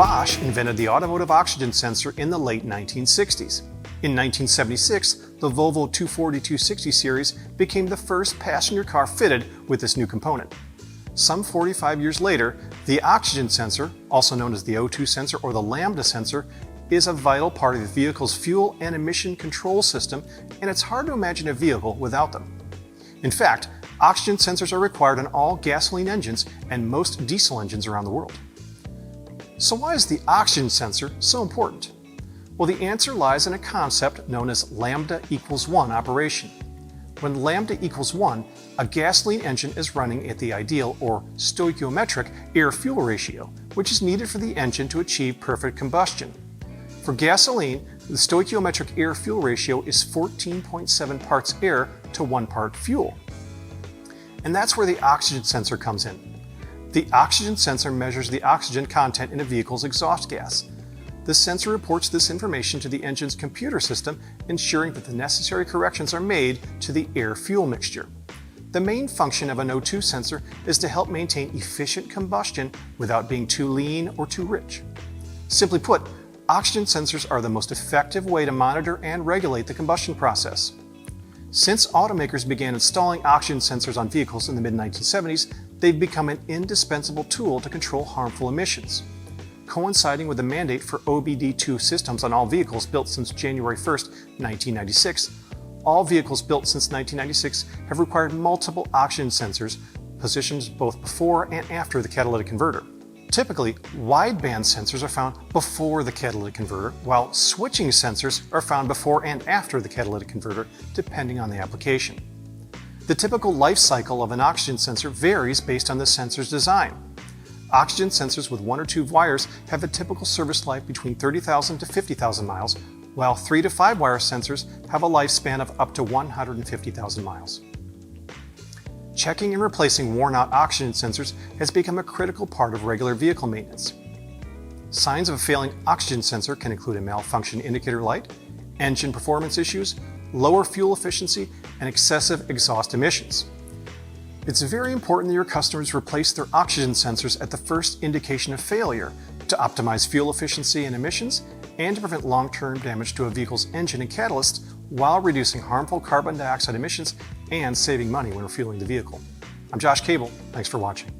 Bosch invented the automotive oxygen sensor in the late 1960s. In 1976, the Volvo 240-260 series became the first passenger car fitted with this new component. Some 45 years later, the oxygen sensor, also known as the O2 sensor or the lambda sensor, is a vital part of the vehicle's fuel and emission control system, and it's hard to imagine a vehicle without them. In fact, oxygen sensors are required on all gasoline engines and most diesel engines around the world. So why is the oxygen sensor so important? Well, the answer lies in a concept known as lambda equals 1 operation. When lambda equals 1, a gasoline engine is running at the ideal or stoichiometric air-fuel ratio, which is needed for the engine to achieve perfect combustion. For gasoline, the stoichiometric air-fuel ratio is 14.7 parts air to 1 part fuel. And that's where the oxygen sensor comes in. The oxygen sensor measures the oxygen content in a vehicle's exhaust gas. The sensor reports this information to the engine's computer system, ensuring that the necessary corrections are made to the air-fuel mixture. The main function of an O2 sensor is to help maintain efficient combustion without being too lean or too rich. Simply put, oxygen sensors are the most effective way to monitor and regulate the combustion process. Since automakers began installing oxygen sensors on vehicles in the mid-1970s, they've become an indispensable tool to control harmful emissions. Coinciding with the mandate for OBD2 systems on all vehicles built since January 1, 1996, all vehicles built since 1996 have required multiple oxygen sensors positioned both before and after the catalytic converter. Typically, wideband sensors are found before the catalytic converter, while switching sensors are found before and after the catalytic converter, depending on the application. The typical life cycle of an oxygen sensor varies based on the sensor's design. Oxygen sensors with 1 or 2 wires have a typical service life between 30,000 to 50,000 miles, while 3 to 5 wire sensors have a lifespan of up to 150,000 miles. Checking and replacing worn-out oxygen sensors has become a critical part of regular vehicle maintenance. Signs of a failing oxygen sensor can include a malfunction indicator light, engine performance issues, lower fuel efficiency, and excessive exhaust emissions. It's very important that your customers replace their oxygen sensors at the first indication of failure to optimize fuel efficiency and emissions and to prevent long-term damage to a vehicle's engine and catalyst while reducing harmful carbon dioxide emissions and saving money when refueling the vehicle. I'm Josh Cable. Thanks for watching.